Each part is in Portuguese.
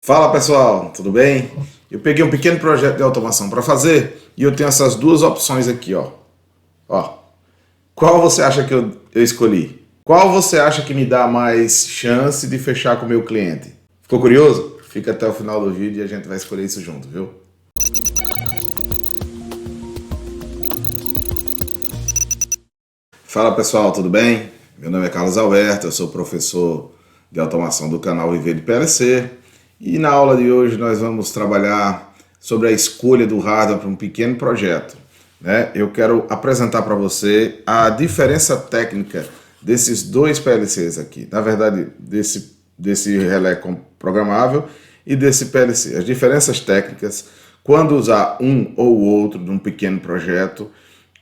Fala pessoal, tudo bem? Eu peguei um pequeno projeto de automação para fazer e eu tenho essas duas opções aqui, ó. Ó, qual você acha que eu escolhi? Qual você acha que me dá mais chance de fechar com o meu cliente? Ficou curioso? Fica até o final do vídeo e a gente vai escolher isso junto, viu? Fala pessoal, tudo bem? Meu nome é Carlos Alberto, eu sou professor de automação do canal Viver de PLC e na aula de hoje nós vamos trabalhar sobre a escolha do hardware para um pequeno projeto. Eu quero apresentar para você a diferença técnica desses dois PLCs aqui, na verdade desse relé programável e desse PLC. As diferenças técnicas, quando usar um ou outro num pequeno projeto,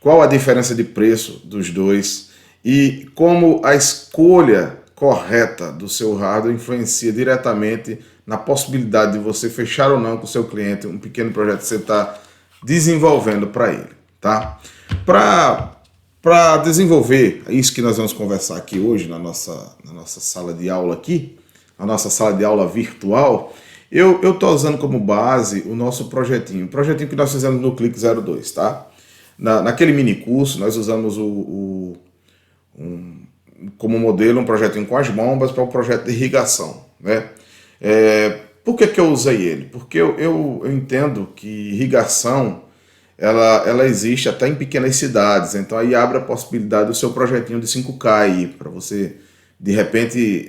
qual a diferença de preço dos dois e como a escolha correta do seu hardware influencia diretamente na possibilidade de você fechar ou não com o seu cliente um pequeno projeto que você está desenvolvendo para ele, tá? Para desenvolver isso que nós vamos conversar aqui hoje na nossa sala de aula aqui, na nossa sala de aula virtual, eu estou usando como base o nosso projetinho, o projetinho que nós fizemos no Clique 02, tá? Naquele mini curso, nós usamos como modelo um projetinho com as bombas para o projeto de irrigação, né? Por que eu usei ele? Porque eu entendo que irrigação ela existe até em pequenas cidades, então aí abre a possibilidade do seu projetinho de 5K aí, para você de repente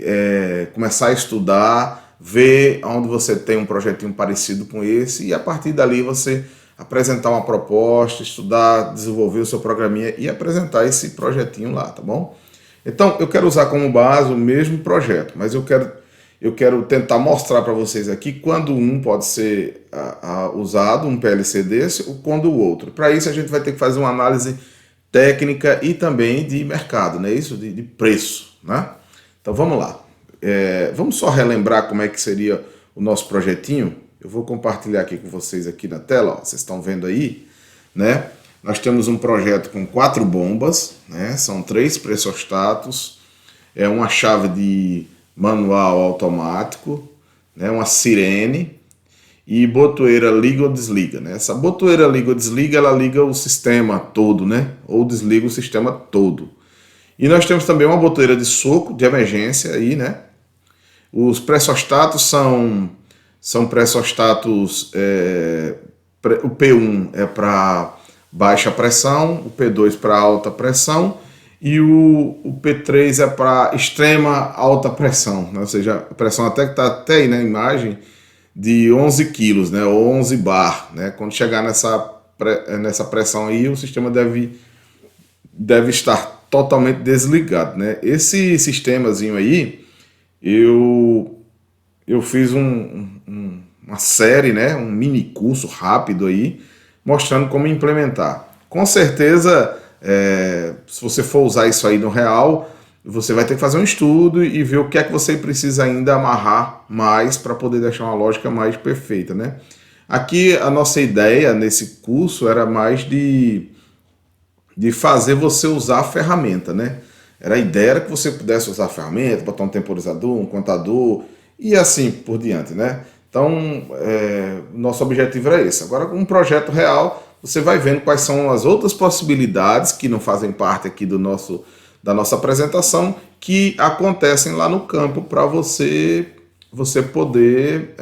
começar a estudar, ver onde você tem um projetinho parecido com esse e a partir dali você apresentar uma proposta, estudar, desenvolver o seu programinha e apresentar esse projetinho lá, tá bom? Então, eu quero usar como base o mesmo projeto, mas eu quero tentar mostrar para vocês aqui quando um pode ser usado, um PLC desse, ou quando o outro. Para isso, a gente vai ter que fazer uma análise técnica e também de mercado, né? Isso, de preço, né? Então, vamos lá. Vamos só relembrar como é que seria o nosso projetinho. Eu vou compartilhar aqui com vocês aqui na tela, ó, vocês estão vendo aí, né? Nós temos um projeto com 4 bombas, né? São 3 pressostatos, uma chave de manual automático, né? Uma sirene e botoeira liga ou desliga, né? Essa botoeira liga ou desliga, ela liga o sistema todo, né? Ou desliga o sistema todo. E nós temos também uma botoeira de soco de emergência aí, né? Os pressostatos são pressostatos, o P1 é para baixa pressão, o P2 para alta pressão e o P3 é para extrema alta pressão, né? Ou seja, a pressão até que está até aí na imagem de 11 quilos, né? Ou 11 bar, né? Quando chegar nessa pressão aí, o sistema deve estar totalmente desligado, né? Esse sistemazinho aí, eu fiz uma série, né, um mini curso rápido aí, mostrando como implementar. Com certeza, se você for usar isso aí no real, você vai ter que fazer um estudo e ver o que é que você precisa ainda amarrar mais para poder deixar uma lógica mais perfeita, né? Aqui a nossa ideia nesse curso era mais de fazer você usar a ferramenta, né? A ideia era que você pudesse usar a ferramenta, botar um temporizador, um contador e assim por diante, né? Então, nosso objetivo era esse. Agora, com um projeto real, você vai vendo quais são as outras possibilidades que não fazem parte aqui da nossa apresentação, que acontecem lá no campo para você poder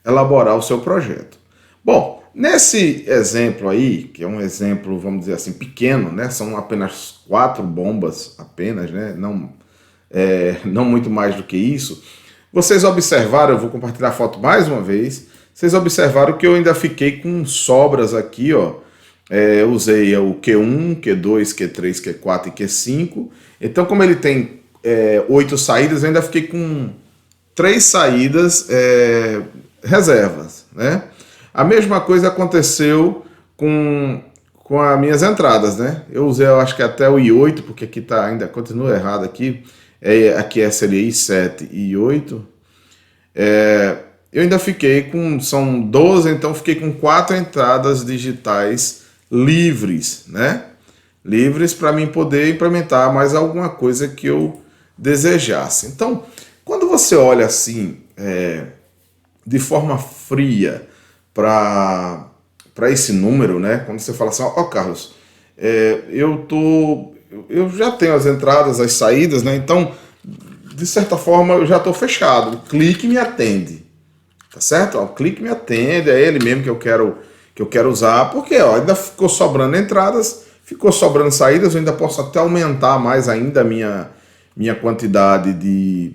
elaborar o seu projeto. Bom, nesse exemplo aí, que é um exemplo, vamos dizer assim, pequeno, né? São apenas 4 bombas, apenas, né? Não muito mais do que isso. Vocês observaram, eu vou compartilhar a foto mais uma vez, vocês observaram que eu ainda fiquei com sobras aqui, ó. Eu usei o Q1, Q2, Q3, Q4 e Q5. Então, como ele tem 8 saídas, eu ainda fiquei com 3 saídas reservas, né? A mesma coisa aconteceu com as minhas entradas, né? Eu usei, eu acho que até o I8, porque aqui tá, ainda continua errado aqui. Aqui seria I7 e I8. Eu ainda fiquei com, são 12, então fiquei com 4 entradas digitais livres, né? Livres para mim poder implementar mais alguma coisa que eu desejasse. Então, quando você olha assim, de forma fria para esse número, né? Quando você fala assim, ó, Carlos, eu já tenho as entradas, as saídas, né? Então, de certa forma, eu já estou fechado. O clique me atende, tá certo? Ó, o clique me atende, é ele mesmo que eu quero usar, porque ó, ainda ficou sobrando entradas, ficou sobrando saídas, eu ainda posso até aumentar mais ainda a minha quantidade de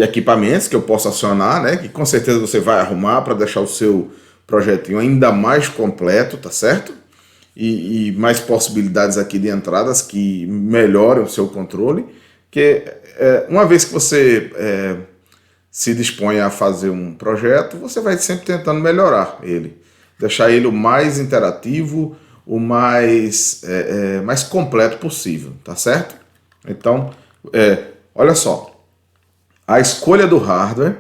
equipamentos que eu posso acionar, né? Que com certeza você vai arrumar para deixar o seu projetinho ainda mais completo, tá certo? E mais possibilidades aqui de entradas que melhoram o seu controle, que uma vez que você se dispõe a fazer um projeto, você vai sempre tentando melhorar ele, deixar ele o mais interativo, o mais completo possível, tá certo? Então, olha só, a escolha do hardware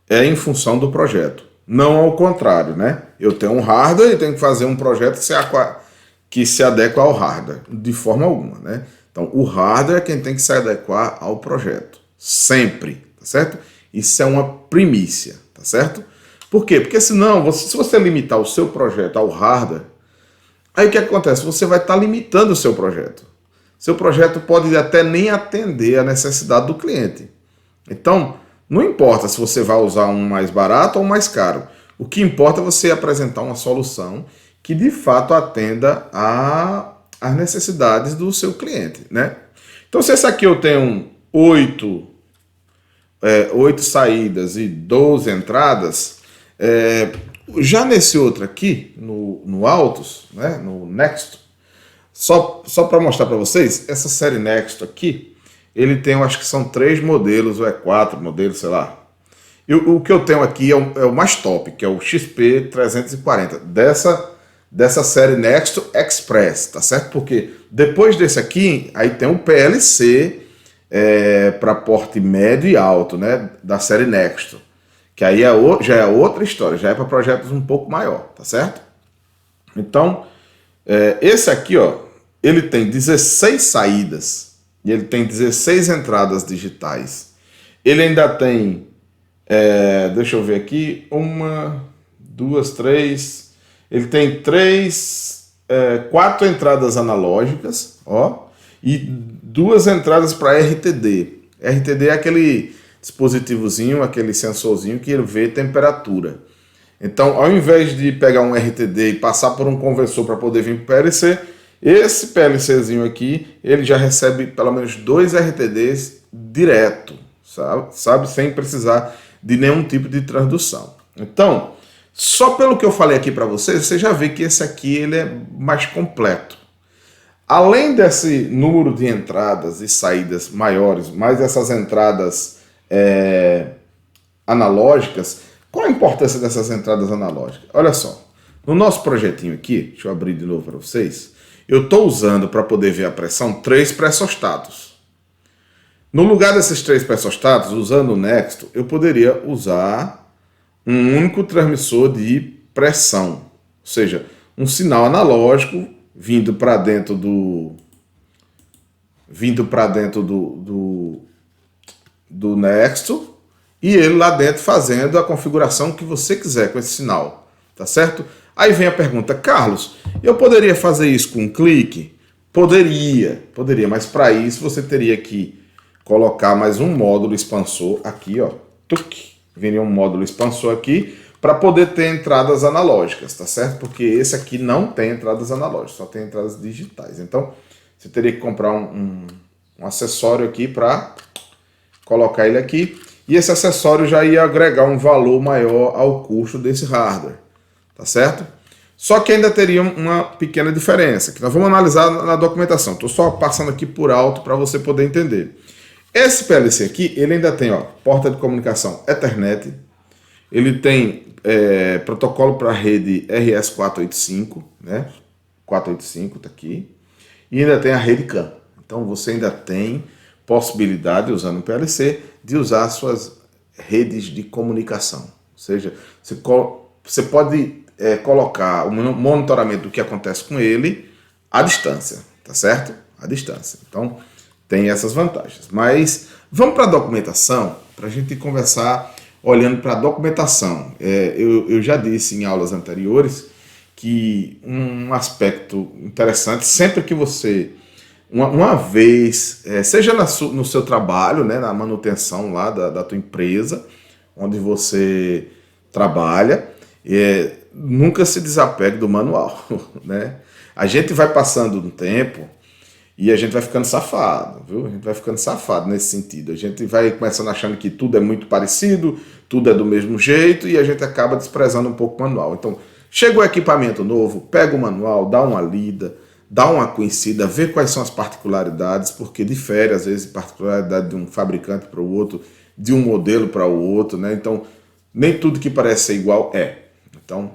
é em função do projeto, não ao contrário, né? Eu tenho um hardware e tenho que fazer um projeto que se adequa ao hardware, de forma alguma, né? Então, o hardware é quem tem que se adequar ao projeto, sempre, tá certo? Isso é uma primícia, tá certo? Por quê? Porque senão, se você limitar o seu projeto ao hardware, aí o que acontece? Você vai estar limitando o seu projeto. Seu projeto pode até nem atender a necessidade do cliente. Então, não importa se você vai usar um mais barato ou um mais caro. O que importa é você apresentar uma solução que de fato atenda às necessidades do seu cliente, né? Então, se esse aqui eu tenho 8 saídas e 12 entradas, já nesse outro aqui, no Altus, né, no Nexto, só para mostrar para vocês, essa série Nexto aqui, ele tem, eu acho que são 3 modelos, ou 4 modelos, sei lá. E o que eu tenho aqui é o mais top, que é o XP340, dessa série Nexto Express, tá certo? Porque depois desse aqui, aí tem o PLC para porte médio e alto, né, da série Nexto, que aí já é outra história, já é para projetos um pouco maior, tá certo? Então, esse aqui, ó, ele tem 16 saídas e ele tem 16 entradas digitais. Ele ainda tem, deixa eu ver aqui, 1, 2, 3. Ele tem 4 entradas analógicas, ó, e 2 entradas para RTD. RTD é aquele dispositivozinho, aquele sensorzinho que ele vê temperatura. Então, ao invés de pegar um RTD e passar por um conversor para poder vir para o PLC, esse PLCzinho aqui, ele já recebe pelo menos 2 RTDs direto, sabe? Sem precisar de nenhum tipo de transdução. Então, só pelo que eu falei aqui para vocês, você já vê que esse aqui ele é mais completo. Além desse número de entradas e saídas maiores, mais essas entradas analógicas, qual a importância dessas entradas analógicas? Olha só, no nosso projetinho aqui, deixa eu abrir de novo para vocês, eu estou usando para poder ver a pressão 3 pressostatos. No lugar desses 3 pressostatos, usando o Nexto, eu poderia usar um único transmissor de pressão, ou seja, um sinal analógico vindo para dentro do Nexto, e ele lá dentro fazendo a configuração que você quiser com esse sinal, tá certo? Aí vem a pergunta, Carlos, eu poderia fazer isso com um clique? Poderia, mas para isso você teria que colocar mais um módulo expansor aqui, ó, viria um módulo expansor aqui, para poder ter entradas analógicas, tá certo? Porque esse aqui não tem entradas analógicas, só tem entradas digitais. Então, você teria que comprar um acessório aqui para colocar ele aqui, e esse acessório já ia agregar um valor maior ao custo desse hardware, tá certo? Só que ainda teria uma pequena diferença, que nós vamos analisar na documentação. Estou só passando aqui por alto para você poder entender. Esse PLC aqui, ele ainda tem, ó, porta de comunicação Ethernet, ele tem protocolo para rede RS485, né? 485 tá aqui, e ainda tem a rede CAN. Então você ainda tem possibilidade, usando o PLC, de usar suas redes de comunicação. Ou seja, você pode colocar o monitoramento do que acontece com ele à distância, tá certo? À distância. Então, tem essas vantagens. Mas vamos para a documentação, para a gente conversar olhando para a documentação. Eu já disse em aulas anteriores que um aspecto interessante, sempre que você, uma vez, seja no seu trabalho, né, na manutenção lá da tua empresa, onde você trabalha, nunca se desapegue do manual, né? A gente vai passando um tempo e a gente vai ficando safado, viu? A gente vai ficando safado nesse sentido. A gente vai começando achando que tudo é muito parecido, tudo é do mesmo jeito e a gente acaba desprezando um pouco o manual. Então, chega o equipamento novo, pega o manual, dá uma lida, dá uma conhecida, vê quais são as particularidades, porque difere às vezes a particularidade de um fabricante para o outro, de um modelo para o outro, né? Então, nem tudo que parece ser igual é. Então,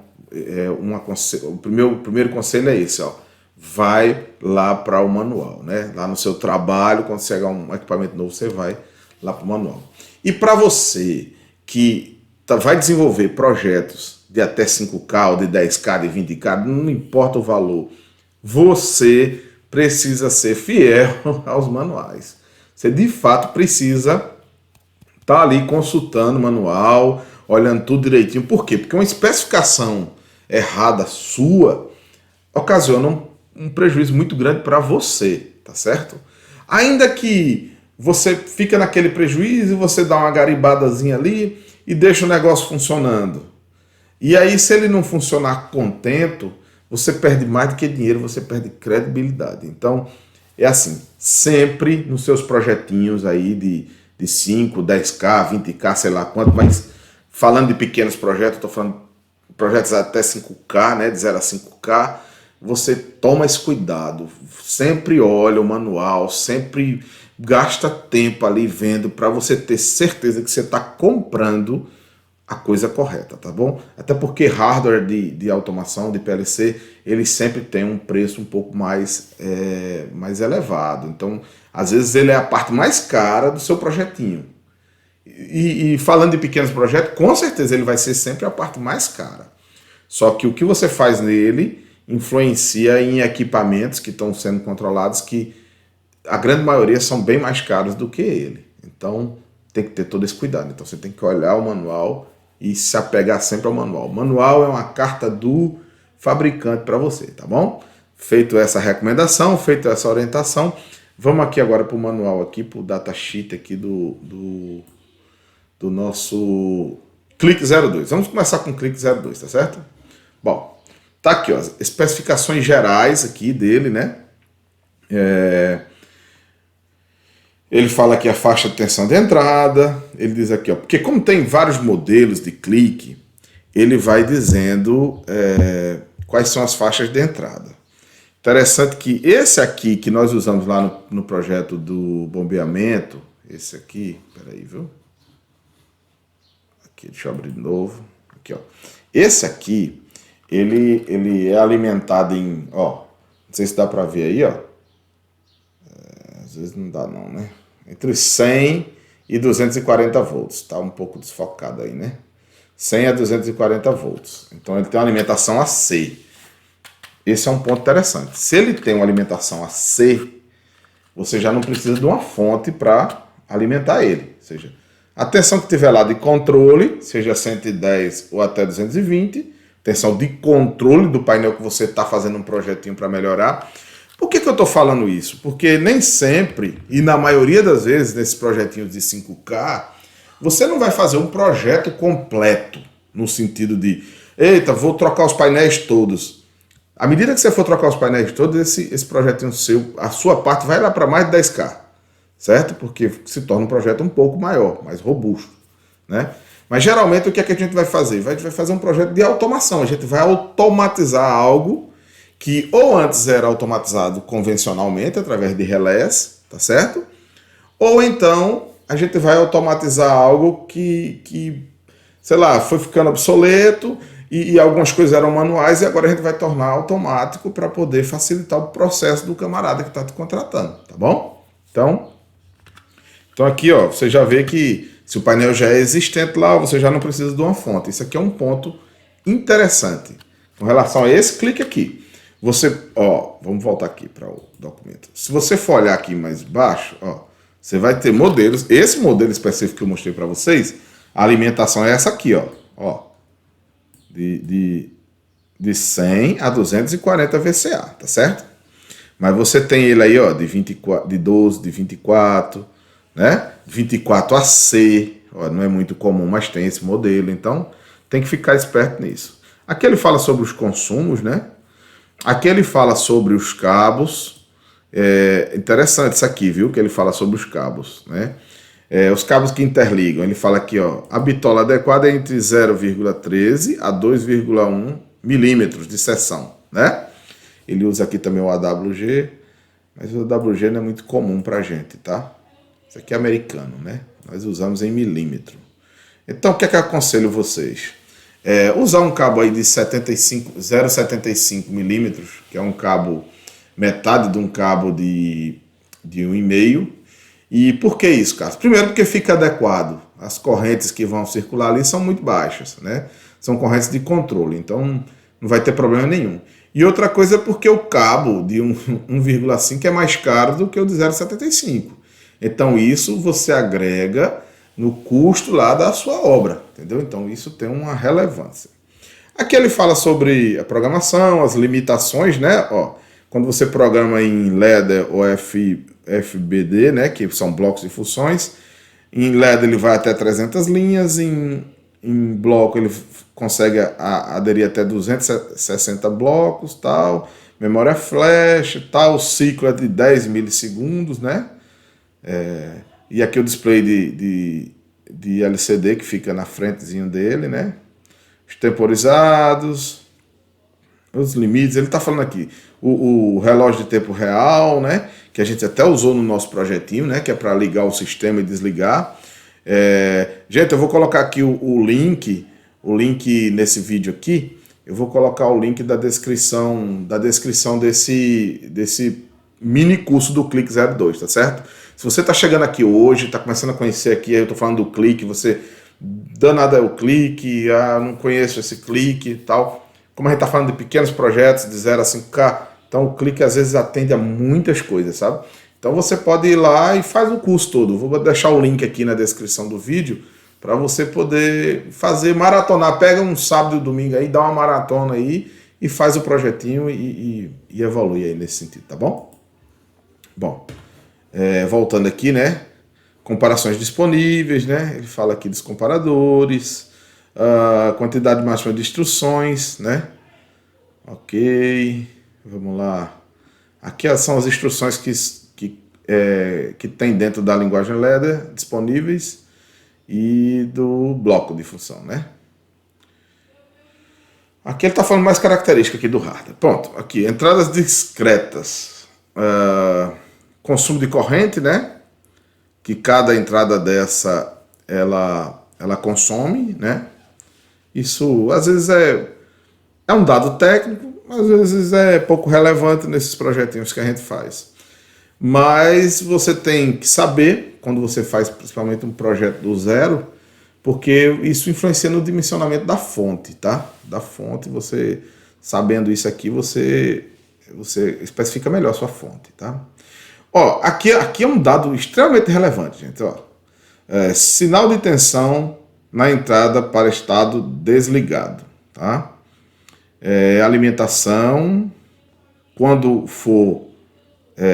o primeiro conselho é esse, ó. Vai lá para o manual, né? Lá no seu trabalho, quando chegar um equipamento novo, você vai lá para o manual. E para você que vai desenvolver projetos de até 5K, ou de 10K, de 20K, não importa o valor, você precisa ser fiel aos manuais. Você de fato precisa estar ali consultando o manual, olhando tudo direitinho. Por quê? Porque uma especificação errada sua ocasiona um prejuízo muito grande para você, tá certo? Ainda que você fica naquele prejuízo, você dá uma garibadazinha ali e deixa o negócio funcionando. E aí, se ele não funcionar contento, você perde mais do que dinheiro, você perde credibilidade. Então, é assim, sempre nos seus projetinhos aí de 5, 10K, 20K, sei lá quanto, mas falando de pequenos projetos, estou falando de projetos até 5K, né, de 0 a 5K, você toma esse cuidado, sempre olha o manual, sempre gasta tempo ali vendo para você ter certeza que você está comprando a coisa correta, tá bom? Até porque hardware de automação, de PLC, ele sempre tem um preço um pouco mais elevado. Então, às vezes ele é a parte mais cara do seu projetinho. E falando de pequenos projetos, com certeza ele vai ser sempre a parte mais cara. Só que o que você faz nele influencia em equipamentos que estão sendo controlados, que a grande maioria são bem mais caros do que ele. Então, tem que ter todo esse cuidado. Então, você tem que olhar o manual e se apegar sempre ao manual. O manual é uma carta do fabricante para você, tá bom? Feito essa recomendação, feito essa orientação, vamos aqui agora para o manual, aqui para o datasheet aqui do nosso Clique 02. Vamos começar com o Clique 02, tá certo? Bom, tá aqui, ó, as especificações gerais aqui dele, né? Ele fala aqui a faixa de tensão de entrada, ele diz aqui, ó, porque como tem vários modelos de clique, ele vai dizendo quais são as faixas de entrada. Interessante que esse aqui que nós usamos lá no projeto do bombeamento, esse aqui, peraí, viu? Aqui, deixa eu abrir de novo. Aqui, ó. Esse aqui, ele é alimentado em, ó, não sei se dá para ver aí, ó. Às vezes não dá não, né? Entre 100 e 240 volts. Tá um pouco desfocado aí, né? 100 a 240 volts. Então ele tem uma alimentação AC. Esse é um ponto interessante. Se ele tem uma alimentação AC, você já não precisa de uma fonte para alimentar ele. Ou seja, a tensão que tiver lá de controle, seja 110 ou até 220, tensão de controle do painel que você está fazendo um projetinho para melhorar. Por que eu estou falando isso? Porque nem sempre, e na maioria das vezes, nesses projetinhos de 5K, você não vai fazer um projeto completo, no sentido de, eita, vou trocar os painéis todos. À medida que você for trocar os painéis todos, esse projetinho seu, a sua parte vai lá para mais de 10K, certo? Porque se torna um projeto um pouco maior, mais robusto, né? Mas geralmente o que é que a gente vai fazer? A gente vai fazer um projeto de automação, a gente vai automatizar algo que ou antes era automatizado convencionalmente, através de relés, tá certo? Ou então a gente vai automatizar algo que sei lá, foi ficando obsoleto e algumas coisas eram manuais e agora a gente vai tornar automático para poder facilitar o processo do camarada que está te contratando, tá bom? Então aqui, ó, você já vê que se o painel já é existente lá, você já não precisa de uma fonte. Isso aqui é um ponto interessante com relação a esse clique aqui. Você, ó, vamos voltar aqui para o documento. Se você for olhar aqui mais baixo, ó, você vai ter modelos. Esse modelo específico que eu mostrei para vocês, A alimentação é essa aqui, ó, de 100 a 240 VCA, tá certo? Mas você tem ele aí, ó, de 24, de 12, de 24, né? 24 AC, ó, não é muito comum, mas tem esse modelo, então tem que ficar esperto nisso. Aqui ele fala sobre os consumos, né? Aqui ele fala sobre os cabos. É interessante isso aqui, viu? Que ele fala sobre os cabos, né? Os cabos que interligam. Ele fala aqui, ó, a bitola adequada é entre 0,13 a 2,1 milímetros de seção, né? Ele usa aqui também o AWG, mas o AWG não é muito comum pra gente, tá? Isso aqui é americano, né? Nós usamos em milímetro. Então, o que é que eu aconselho vocês? Usar um cabo aí de 0,75 milímetros, que é um cabo, metade de um cabo de 1,5. E por que isso, Carlos? Primeiro porque fica adequado. As correntes que vão circular ali são muito baixas, né? São correntes de controle, então não vai ter problema nenhum. E outra coisa é porque o cabo de 1,5 é mais caro do que o de 0,75. Então isso você agrega no custo lá da sua obra, entendeu? Então isso tem uma relevância. Aqui ele fala sobre a programação, as limitações, né? Ó, quando você programa em ladder ou FBD, né, que são blocos de funções, em ladder ele vai até 300 linhas, em bloco ele consegue aderir até 260 blocos, tal, memória flash, tal, o ciclo é de 10 milissegundos, né? E aqui o display de LCD que fica na frentezinho dele, né? Os temporizados, os limites, ele está falando aqui, o relógio de tempo real, né? Que a gente até usou no nosso projetinho, né? Que é para ligar o sistema e desligar. Gente, eu vou colocar aqui o link nesse vídeo aqui. Eu vou colocar o link da descrição desse mini curso do Clique 02, tá certo? Se você está chegando aqui hoje, está começando a conhecer aqui, eu estou falando do Clique, você danado é o Clique, não conheço esse Clique e tal. Como a gente está falando de pequenos projetos, de 0 a 5K, então o Clique às vezes atende a muitas coisas, sabe? Então você pode ir lá e faz o curso todo. Vou deixar o link aqui na descrição do vídeo para você poder fazer, maratonar. Pega um sábado e domingo aí, dá uma maratona aí e faz o projetinho e evolui aí nesse sentido, tá bom? Bom, voltando aqui, né? Comparações disponíveis, né? Ele fala aqui dos comparadores, quantidade máxima de instruções, né? Ok, vamos lá. Aqui são as instruções que tem dentro da linguagem ladder disponíveis e do bloco de função, né? Aqui ele está falando mais característica aqui do hardware. Pronto, aqui, entradas discretas. Consumo de corrente, né? Que cada entrada dessa, ela consome, né? Isso, às vezes, é um dado técnico, às vezes é pouco relevante nesses projetinhos que a gente faz. Mas você tem que saber, quando você faz principalmente um projeto do zero, porque isso influencia no dimensionamento da fonte, tá? Da fonte, você sabendo isso aqui, você especifica melhor a sua fonte, tá? Ó, aqui é um dado extremamente relevante, gente, ó. Sinal de tensão na entrada para estado desligado, tá? Alimentação, quando for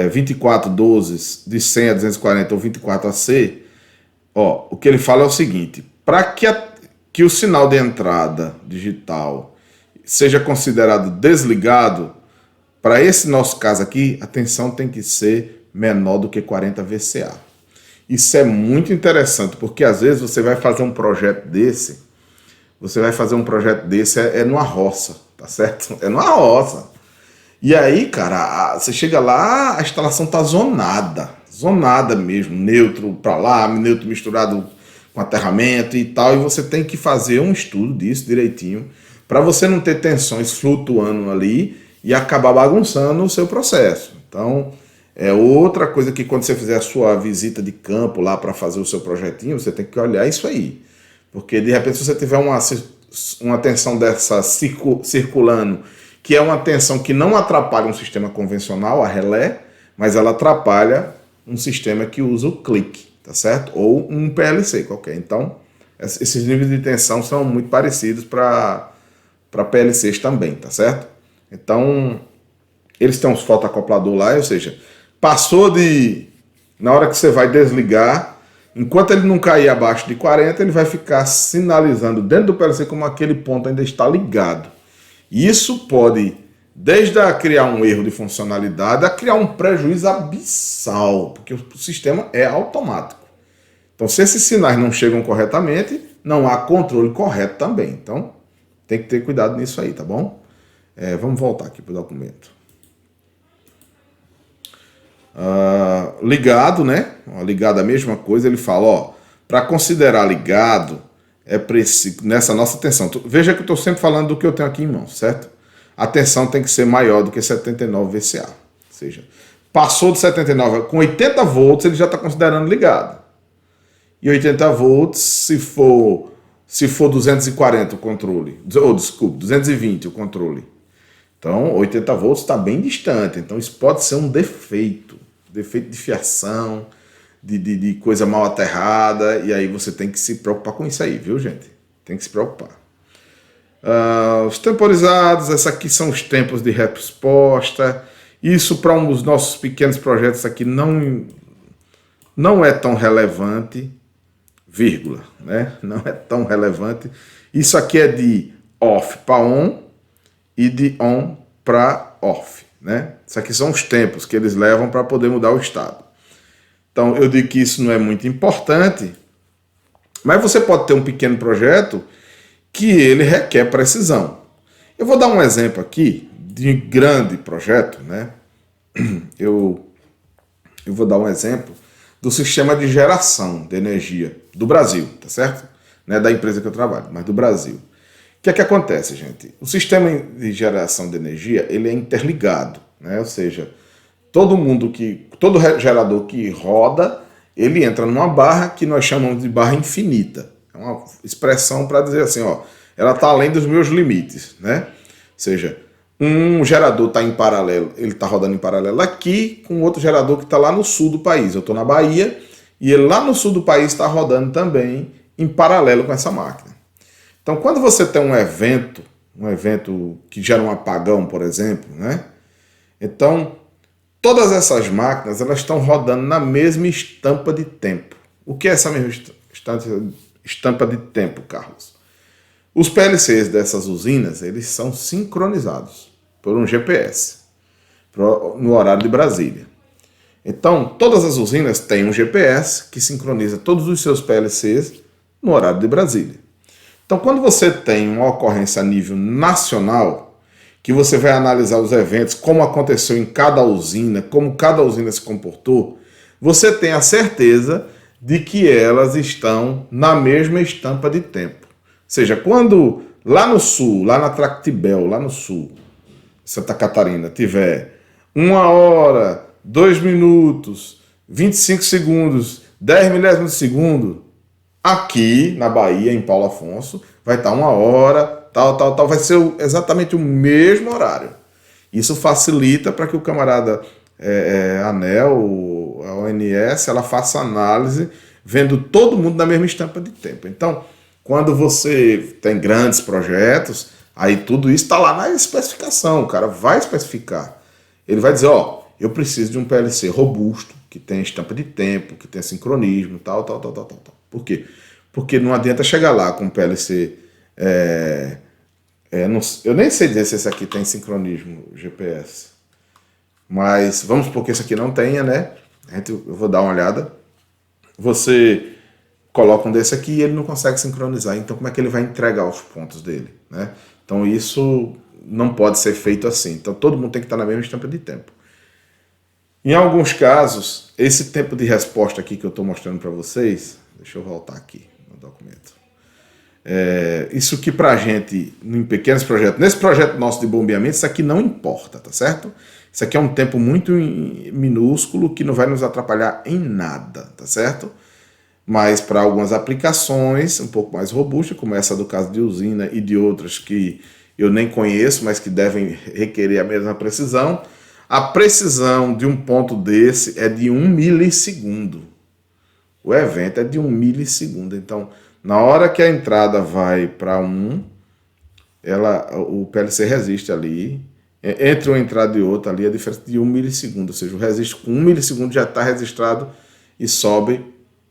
24 doses de 100 a 240 ou 24 AC, ó, o que ele fala é o seguinte: para que o sinal de entrada digital seja considerado desligado, para esse nosso caso aqui, a tensão tem que ser menor do que 40 VCA. Isso é muito interessante, porque às vezes você vai fazer um projeto desse, numa roça, tá certo? É numa roça. E aí, cara, você chega lá, a instalação tá zonada mesmo, neutro para lá, neutro misturado com aterramento e tal, e você tem que fazer um estudo disso direitinho, para você não ter tensões flutuando ali e acabar bagunçando o seu processo. Então, é outra coisa que quando você fizer a sua visita de campo lá para fazer o seu projetinho, você tem que olhar isso aí. Porque de repente se você tiver uma tensão dessa circulando, que é uma tensão que não atrapalha um sistema convencional, a relé, mas ela atrapalha um sistema que usa o clique, tá certo? Ou um PLC qualquer. Então, Esses níveis de tensão são muito parecidos para PLCs também, tá certo? Então, eles têm uns fotoacoplador lá, ou seja, passou de... Na hora que você vai desligar, enquanto ele não cair abaixo de 40, ele vai ficar sinalizando dentro do PLC como aquele ponto ainda está ligado. E isso pode, desde a criar um erro de funcionalidade, a criar um prejuízo abissal, porque o sistema é automático. Então, se esses sinais não chegam corretamente, não há controle correto também. Então, tem que ter cuidado nisso aí, tá bom? Vamos voltar aqui para o documento. Ligado, né? Ligado é a mesma coisa, ele fala, para considerar ligado, é preciso, nessa nossa tensão. Veja que eu estou sempre falando do que eu tenho aqui em mãos, certo? A tensão tem que ser maior do que 79 VCA. Ou seja, passou de 79, com 80 volts, ele já está considerando ligado. E 80 volts, se for 240 o controle, ou desculpe, 220 o controle. Então, 80 volts está bem distante. Então, isso pode ser um defeito de fiação, de coisa mal aterrada, e aí você tem que se preocupar com isso aí, viu, gente? Tem que se preocupar. Os temporizados, esses aqui são os tempos de resposta. Isso para um dos nossos pequenos projetos aqui não é tão relevante, vírgula, né? Não é tão relevante. Isso aqui é de off para on e de on para off, né? Isso aqui são os tempos que eles levam para poder mudar o estado. Então, eu digo que isso não é muito importante, mas você pode ter um pequeno projeto que ele requer precisão. Eu vou dar um exemplo aqui de grande projeto, né? Eu vou dar um exemplo do sistema de geração de energia do Brasil, tá certo? Não é da empresa que eu trabalho, mas do Brasil. O que é que acontece, gente? O sistema de geração de energia, ele é interligado, né? Ou seja, todo gerador que roda, ele entra numa barra que nós chamamos de barra infinita. É uma expressão para dizer assim, ela está além dos meus limites, né? Ou seja, um gerador está em paralelo, ele está rodando em paralelo aqui com outro gerador que está lá no sul do país. Eu estou na Bahia e ele lá no sul do país está rodando também em paralelo com essa máquina. Então, quando você tem um evento que gera um apagão, por exemplo, né? Então, todas essas máquinas elas estão rodando na mesma estampa de tempo. O que é essa mesma estampa de tempo, Carlos? Os PLCs dessas usinas, eles são sincronizados por um GPS no horário de Brasília. Então, todas as usinas têm um GPS que sincroniza todos os seus PLCs no horário de Brasília. Então, quando você tem uma ocorrência a nível nacional, que você vai analisar os eventos, como aconteceu em cada usina, como cada usina se comportou, você tem a certeza de que elas estão na mesma estampa de tempo. Ou seja, quando lá no sul, lá na Tractibel, lá no sul, Santa Catarina, tiver 1 hora, 2 minutos, 25 segundos, 10 milésimos de segundo, aqui na Bahia, em Paulo Afonso, vai estar 1 hora, tal, vai ser exatamente o mesmo horário. Isso facilita para que o camarada ANEEL, a ONS, ela faça análise vendo todo mundo na mesma estampa de tempo. Então, quando você tem grandes projetos, aí tudo isso está lá na especificação, o cara vai especificar. Ele vai dizer, eu preciso de um PLC robusto, que tem estampa de tempo, que tem sincronismo, tal. Por quê? Porque não adianta chegar lá com um PLC... eu nem sei dizer se esse aqui tem sincronismo GPS. Mas vamos supor que esse aqui não tenha, né? Eu vou dar uma olhada. Você coloca um desse aqui e ele não consegue sincronizar. Então como é que ele vai entregar os pontos dele, né? Então isso não pode ser feito assim. Então todo mundo tem que estar na mesma estampa de tempo. Em alguns casos, esse tempo de resposta aqui que eu estou mostrando para vocês, deixa eu voltar aqui no documento. Isso que para a gente, em pequenos projetos, nesse projeto nosso de bombeamento, isso aqui não importa, tá certo? Isso aqui é um tempo muito minúsculo que não vai nos atrapalhar em nada, tá certo? Mas para algumas aplicações um pouco mais robustas, como essa do caso de usina e de outras que eu nem conheço, mas que devem requerer a mesma precisão, a precisão de um ponto desse é de 1 milissegundo. O evento é de 1 milissegundo. Então, Na hora que a entrada vai para 1, o PLC resiste ali. Entre uma entrada e outra ali, a diferença de 1 milissegundo. Ou seja, o resiste com 1 milissegundo já está registrado e sobe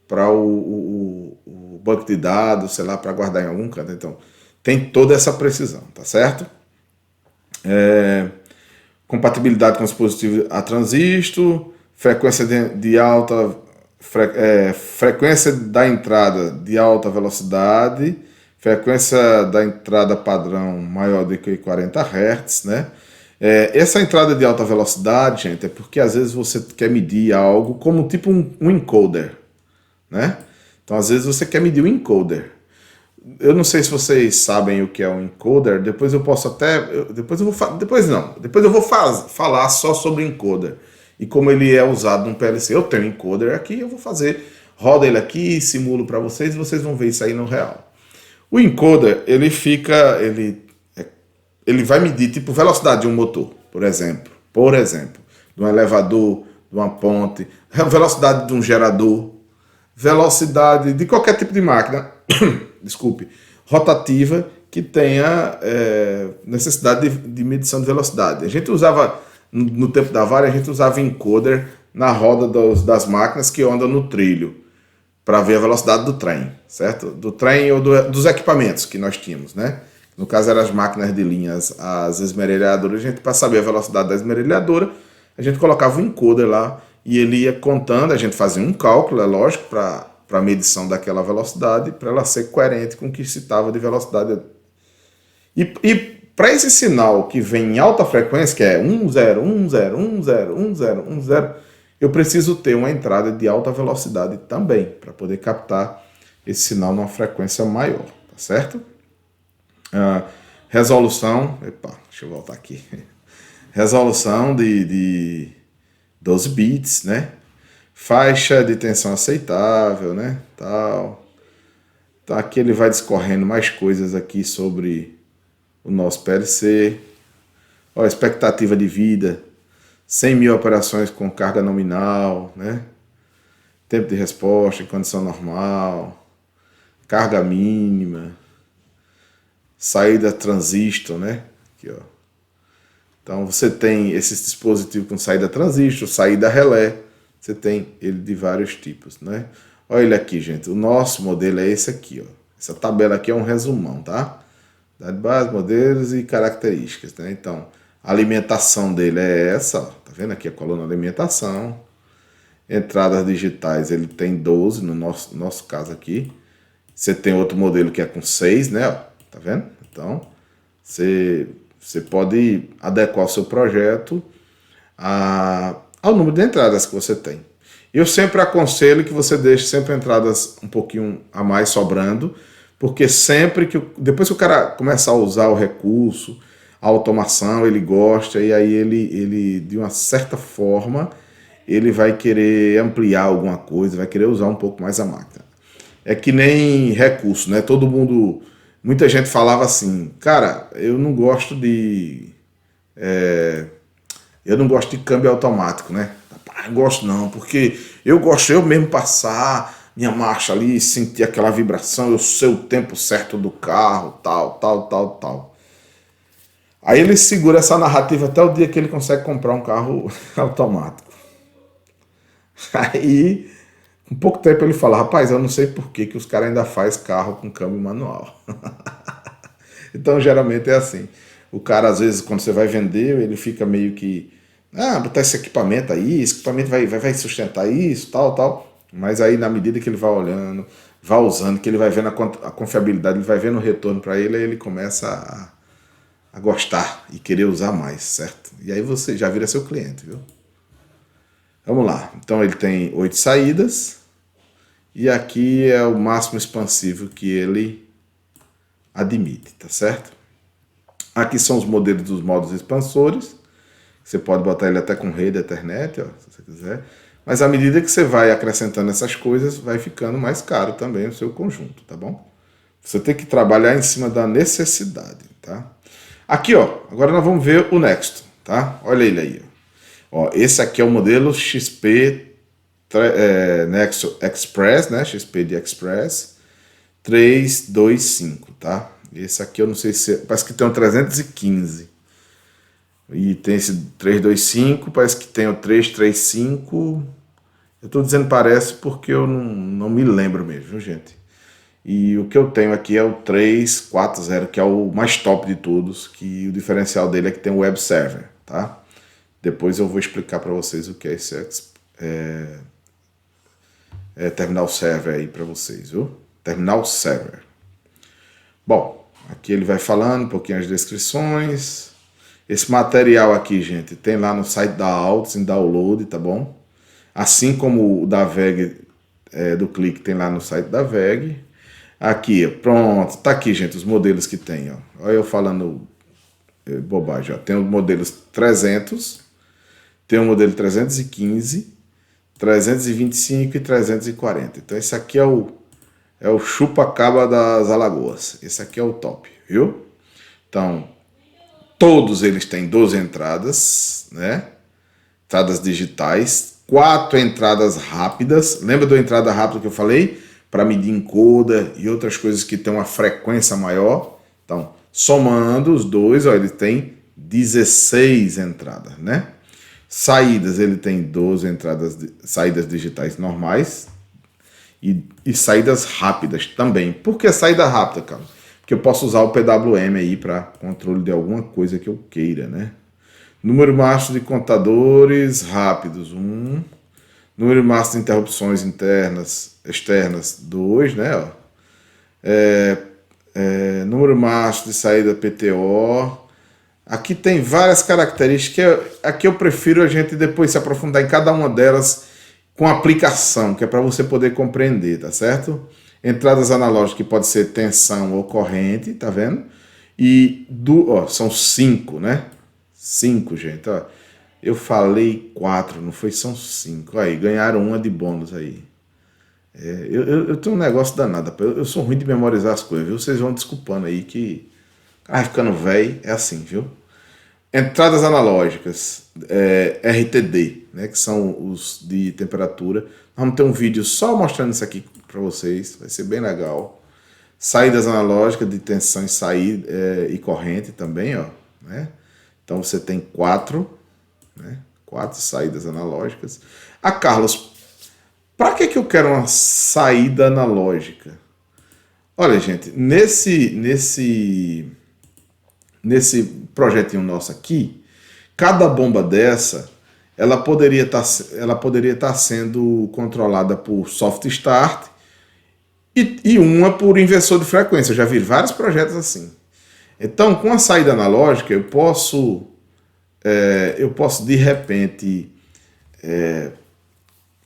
para o banco de dados, sei lá, para guardar em algum canto. Então, tem toda essa precisão, tá certo? Compatibilidade com dispositivos a transistor, frequência de alta frequência da entrada de alta velocidade, frequência da entrada padrão maior do que 40 Hz, né? Essa entrada de alta velocidade, gente, é porque às vezes você quer medir algo como tipo um encoder, né? Então, às vezes você quer medir um encoder. Eu não sei se vocês sabem o que é um encoder, depois eu posso até... Depois eu vou falar só sobre encoder e como ele é usado no PLC. Eu tenho um encoder aqui, eu vou roda ele aqui, simulo para vocês e vocês vão ver isso aí no real. O encoder, ele vai medir tipo velocidade de um motor, por exemplo, de um elevador, de uma ponte, velocidade de um gerador, velocidade de qualquer tipo de máquina, desculpe, rotativa que tenha necessidade de medição de velocidade. A gente usava, no tempo da Varig, a gente usava encoder na roda das máquinas que andam no trilho, para ver a velocidade do trem, certo? Do trem ou dos equipamentos que nós tínhamos, né? No caso, eram as máquinas de linhas, as esmerilhadoras. A gente, para saber a velocidade da esmerilhadora, a gente colocava um encoder lá e ele ia contando, a gente fazia um cálculo, é lógico, para a medição daquela velocidade, para ela ser coerente com o que se estava de velocidade. E para esse sinal que vem em alta frequência, que é 10, 10, 10, 10, 10, 10, eu preciso ter uma entrada de alta velocidade também, para poder captar esse sinal numa frequência maior, tá certo? Resolução, deixa eu voltar aqui. Resolução de 12 bits, né? Faixa de tensão aceitável, né? Tal. Então aqui ele vai discorrendo mais coisas aqui sobre o nosso PLC. Ó, expectativa de vida, 100 mil operações com carga nominal, né? Tempo de resposta em condição normal, carga mínima, saída transistor, né? Aqui, ó. Então você tem esse dispositivo com saída transistor, saída relé, você tem ele de vários tipos, né? Olha ele aqui, gente, o nosso modelo é esse aqui, ó. Essa tabela aqui é um resumão, tá? Dado base, modelos e características, né? Então, a alimentação dele é essa, ó. Tá vendo aqui a coluna alimentação. Entradas digitais, ele tem 12, no nosso caso aqui. Você tem outro modelo que é com 6, né? Ó, tá vendo? Então, você pode adequar o seu projeto ao número de entradas que você tem. Eu sempre aconselho que você deixe sempre entradas um pouquinho a mais sobrando, porque depois que o cara começar a usar o recurso, a automação, ele gosta, e aí ele de uma certa forma, ele vai querer ampliar alguma coisa, vai querer usar um pouco mais a máquina. É que nem recurso, né? Muita gente falava assim, cara, eu não gosto de câmbio automático, né? Não gosto não, porque eu gosto eu mesmo passar minha marcha ali, sentir aquela vibração, eu sei o tempo certo do carro, tal. Aí ele segura essa narrativa até o dia que ele consegue comprar um carro automático. Aí, com pouco tempo ele fala, rapaz, eu não sei por que os caras ainda fazem carro com câmbio manual. Então, geralmente é assim. O cara, às vezes, quando você vai vender, ele fica meio que... botar esse equipamento aí, esse equipamento vai sustentar isso, tal. Mas aí, na medida que ele vai olhando, vai usando, que ele vai vendo a confiabilidade, ele vai vendo o retorno para ele, aí ele começa a gostar e querer usar mais, certo? E aí você já vira seu cliente, viu? Vamos lá. Então, ele tem 8 saídas. E aqui é o máximo expansivo que ele admite, tá certo? Aqui são os modelos dos modos expansores. Você pode botar ele até com rede Ethernet, ó, se você quiser. Mas à medida que você vai acrescentando essas coisas, vai ficando mais caro também o seu conjunto, tá bom? Você tem que trabalhar em cima da necessidade, tá? Aqui, ó, agora nós vamos ver o Nexto, tá? Olha ele aí, ó. Esse aqui é o modelo XP Nexo Express, né? XP de Express. 325, tá? Esse aqui eu não sei se... Parece que tem o 315. E tem esse 325, parece que tem o 335. Eu tô dizendo parece porque eu não me lembro mesmo, viu, gente? E o que eu tenho aqui é o 340, que é o mais top de todos, que o diferencial dele é que tem o web server, tá? Depois eu vou explicar para vocês o que é esse terminal server aí para vocês, viu? Terminal server. Bom, aqui ele vai falando um pouquinho as descrições. Esse material aqui, gente, tem lá no site da Altus em download, tá bom? Assim como o da VEG do Clique tem lá no site da VEG. Aqui, pronto, tá aqui, gente, os modelos que tem, ó. Olha eu falando bobagem, ó. Tem os modelos 300, tem o modelo 315, 325 e 340. Então esse aqui é o chupa-caba das Alagoas. Esse aqui é o top, viu? Então, todos eles têm 12 entradas, né? Entradas digitais, 4 entradas rápidas. Lembra da entrada rápida que eu falei? Para medir encoder e outras coisas que têm uma frequência maior. Então, somando os dois, ó, ele tem 16 entradas, né? Saídas, ele tem 12 entradas, saídas digitais normais e saídas rápidas também. Por que saída rápida, cara? Porque eu posso usar o PWM aí para controle de alguma coisa que eu queira, né? Número máximo de contadores rápidos, 1. Número máximo de interrupções externas, 2, né? Ó. Número máximo de saída PTO. Aqui tem várias características. Aqui eu prefiro a gente depois se aprofundar em cada uma delas com aplicação, que é para você poder compreender, tá certo? Entradas analógicas que pode ser tensão ou corrente, tá vendo? E são 5, né? 5, gente, ó. Eu falei 4, não foi? São 5. Aí, ganharam uma de bônus aí. Eu tenho um negócio danado. Eu sou ruim de memorizar as coisas, viu? Vocês vão desculpando aí que... ficando velho, é assim, viu? Entradas analógicas, RTD, né? Que são os de temperatura. Nós vamos ter um vídeo só mostrando isso aqui para vocês. Vai ser bem legal. Saídas analógicas de tensão e saída e corrente também, ó. Né? Então você tem 4, né? 4 saídas analógicas. Carlos, para que eu quero uma saída analógica? Olha, gente, nesse projetinho nosso aqui, cada bomba dessa, ela poderia estar sendo controlada por soft start e uma por inversor de frequência. Eu já vi vários projetos assim. Então, com a saída analógica, eu posso de repente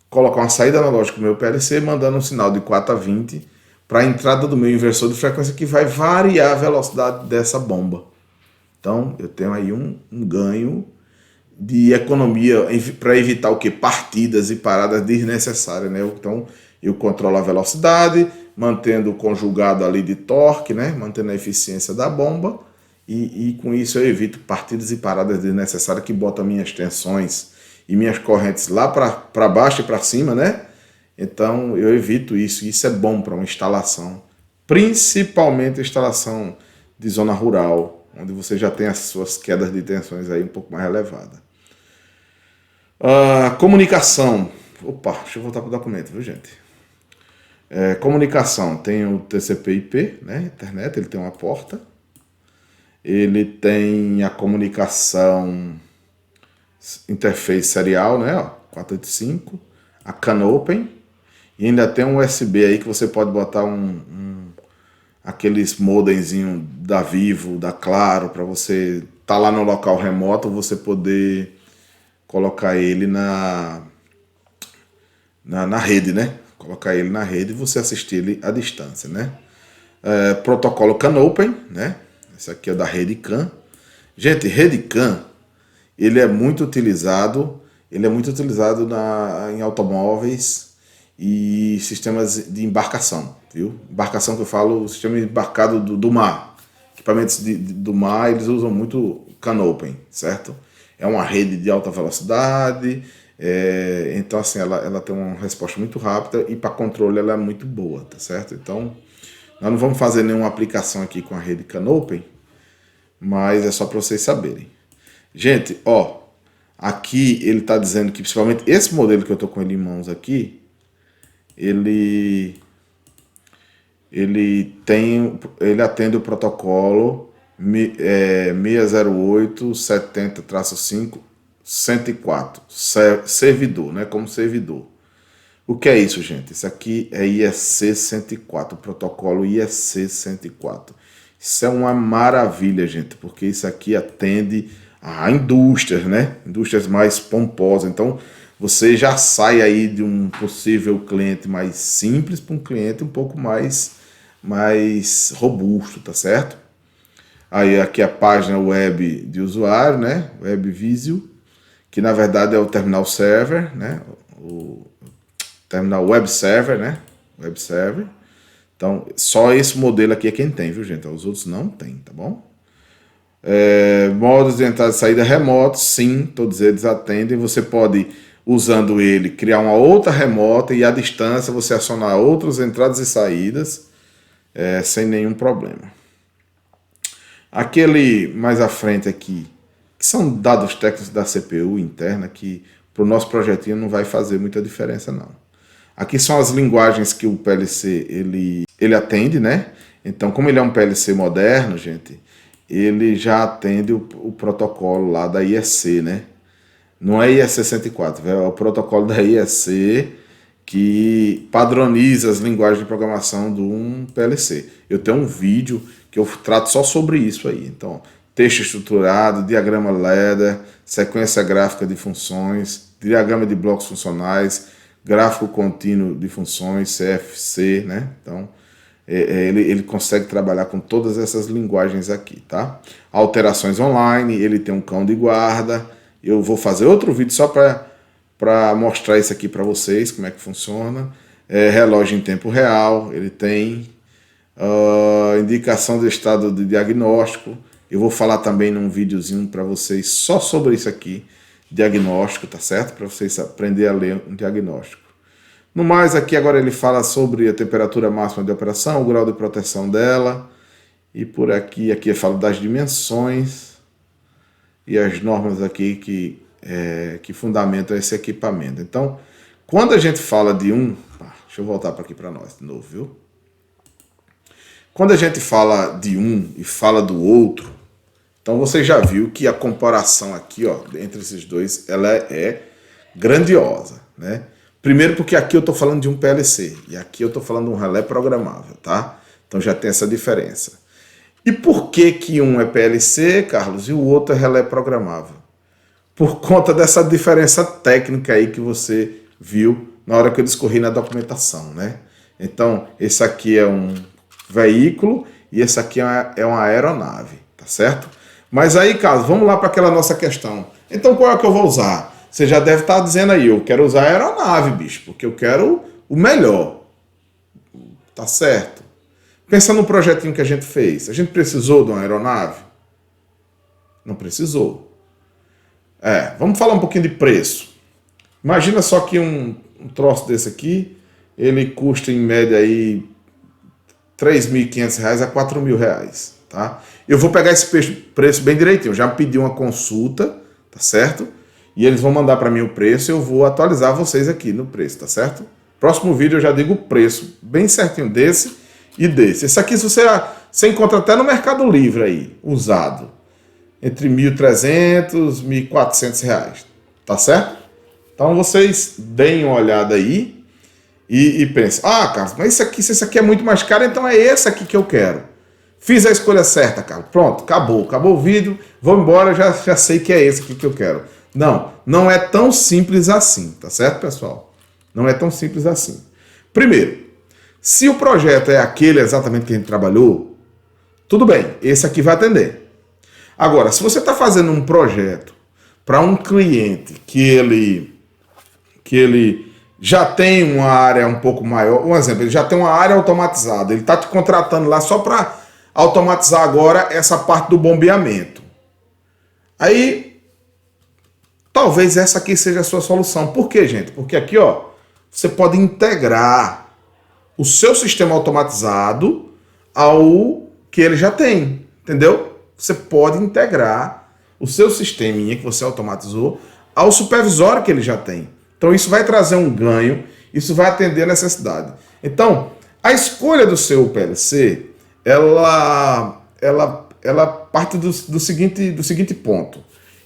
colocar uma saída analógica no meu PLC, mandando um sinal de 4 a 20 para a entrada do meu inversor de frequência, que vai variar a velocidade dessa bomba. Então, eu tenho aí um ganho de economia para evitar o quê? Partidas e paradas desnecessárias, né? Então, eu controlo a velocidade, mantendo o conjugado ali de torque, né? Mantendo a eficiência da bomba, e com isso eu evito partidas e paradas desnecessárias que botam minhas tensões e minhas correntes lá para baixo e para cima, né? Então, eu evito isso, e isso é bom para uma instalação, principalmente a instalação de zona rural, onde você já tem as suas quedas de tensões aí um pouco mais elevadas. Comunicação. Opa, deixa eu voltar para o documento, viu, gente? Comunicação. Tem o TCP/IP, né? Internet, ele tem uma porta. Ele tem a comunicação interface serial, né? Ó, 485. A CAN Open. E ainda tem um USB aí que você pode botar aqueles modemzinho da Vivo, da Claro, para você tá lá no local remoto, você poder colocar ele na rede, né? Colocar ele na rede e você assistir ele à distância, né? Protocolo CAN Open, né? Esse aqui é da rede CAN. Gente, rede CAN, ele é muito utilizado em automóveis e sistemas de embarcação, viu? Embarcação que eu falo, o sistema embarcado do mar. Equipamentos do mar, eles usam muito CAN Open, certo? É uma rede de alta velocidade, então assim, ela tem uma resposta muito rápida e para controle ela é muito boa, tá certo? Então, Nós não vamos fazer nenhuma aplicação aqui com a rede Canopy, mas é só para vocês saberem. Gente, ó, aqui ele está dizendo que principalmente esse modelo que eu estou com ele em mãos aqui, ele atende o protocolo 608.70-5 104, servidor, né, como servidor. O que é isso, gente? Isso aqui é IEC 104, o protocolo IEC 104. Isso é uma maravilha, gente, porque isso aqui atende a indústrias, né? Indústrias mais pomposas. Então, você já sai aí de um possível cliente mais simples para um cliente um pouco mais robusto, tá certo? Aí aqui a página web de usuário, né? Web Visio, que na verdade é o terminal server, né? O terminal web server, né? Web server. Então, só esse modelo aqui é quem tem, viu, gente? Os outros não tem, tá bom? Modos de entrada e saída remotos, sim, todos eles atendem. Você pode, usando ele, criar uma outra remota e à distância você acionar outras entradas e saídas sem nenhum problema. Aquele mais à frente aqui, que são dados técnicos da CPU interna, que para o nosso projetinho não vai fazer muita diferença, não. Aqui são as linguagens que o PLC ele atende, né? Então, como ele é um PLC moderno, gente, ele já atende o protocolo lá da IEC, né? Não é IEC 104, é o protocolo da IEC que padroniza as linguagens de programação de um PLC. Eu tenho um vídeo que eu trato só sobre isso aí. Então, texto estruturado, diagrama ladder, sequência gráfica de funções, diagrama de blocos funcionais, gráfico contínuo de funções, CFC, né? Então, ele consegue trabalhar com todas essas linguagens aqui, tá? Alterações online, ele tem um cão de guarda. Eu vou fazer outro vídeo só para mostrar isso aqui para vocês, como é que funciona. Relógio em tempo real, ele tem indicação de estado de diagnóstico. Eu vou falar também num videozinho para vocês só sobre isso aqui, diagnóstico, tá certo? Para vocês aprenderem a ler um diagnóstico. No mais, aqui agora ele fala sobre a temperatura máxima de operação, o grau de proteção dela, e por aqui fala das dimensões e as normas aqui que fundamentam esse equipamento. Então, quando a gente fala de deixa eu voltar para aqui para nós de novo, viu? Quando a gente fala de um e fala do outro, então você já viu que a comparação aqui, ó, entre esses dois, ela é grandiosa, né? Primeiro porque aqui eu estou falando de um PLC e aqui eu estou falando de um relé programável, tá? Então já tem essa diferença. E por que um é PLC, Carlos, e o outro é relé programável? Por conta dessa diferença técnica aí que você viu na hora que eu discorri na documentação, né? Então, esse aqui é um veículo e esse aqui é uma aeronave, tá certo? Mas aí, Carlos, vamos lá para aquela nossa questão. Então, qual é que eu vou usar? Você já deve estar dizendo aí, eu quero usar a aeronave, bicho, porque eu quero o melhor. Tá certo? Pensa no projetinho que a gente fez. A gente precisou de uma aeronave? Não precisou. Vamos falar um pouquinho de preço. Imagina só que um troço desse aqui, ele custa em média aí R$3.500 a R$4.000, tá? Eu vou pegar esse preço bem direitinho. Eu já pedi uma consulta, tá certo? E eles vão mandar para mim o preço e eu vou atualizar vocês aqui no preço, tá certo? Próximo vídeo eu já digo o preço bem certinho desse e desse. Esse aqui você encontra até no Mercado Livre aí, usado. Entre R$1.300 e R$1.400, tá certo? Então vocês deem uma olhada aí e pensem, Carlos, mas se esse aqui é muito mais caro, então é esse aqui que eu quero. Fiz a escolha certa, Carlos. Pronto, acabou o vídeo, vou embora, já sei que é esse aqui que eu quero. Não é tão simples assim, tá certo, pessoal? Não é tão simples assim. Primeiro, se o projeto é aquele exatamente que a gente trabalhou, tudo bem, esse aqui vai atender. Agora, se você está fazendo um projeto para um cliente que ele já tem uma área um pouco maior, um exemplo, ele já tem uma área automatizada, ele está te contratando lá só para automatizar agora essa parte do bombeamento. Aí, talvez essa aqui seja a sua solução. Por quê, gente? Porque aqui, ó, você pode integrar o seu sistema automatizado ao que ele já tem, entendeu? Você pode integrar o seu sisteminha que você automatizou ao supervisório que ele já tem. Então isso vai trazer um ganho, isso vai atender a necessidade. Então, a escolha do seu PLC, ela parte do seguinte ponto.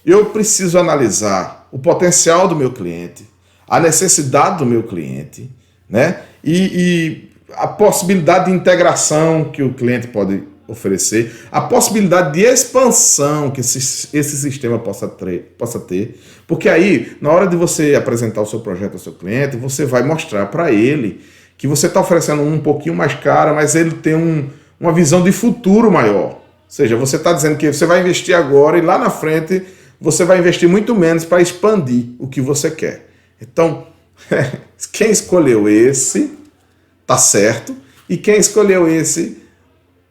Eu preciso analisar o potencial do meu cliente, a necessidade do meu cliente, né? E a possibilidade de integração que o cliente pode oferecer, a possibilidade de expansão que esse sistema possa ter, porque aí, na hora de você apresentar o seu projeto ao seu cliente, você vai mostrar para ele que você está oferecendo um pouquinho mais caro, mas ele tem uma visão de futuro maior. Ou seja, você está dizendo que você vai investir agora e lá na frente você vai investir muito menos para expandir o que você quer. Então, quem escolheu esse tá certo e quem escolheu esse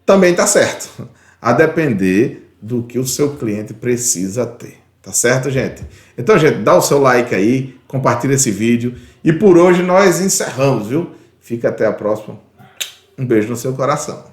também tá certo. A depender do que o seu cliente precisa ter. Tá certo, gente? Então, gente, dá o seu like aí, compartilha esse vídeo e por hoje nós encerramos, viu? Fica até a próxima. Um beijo no seu coração.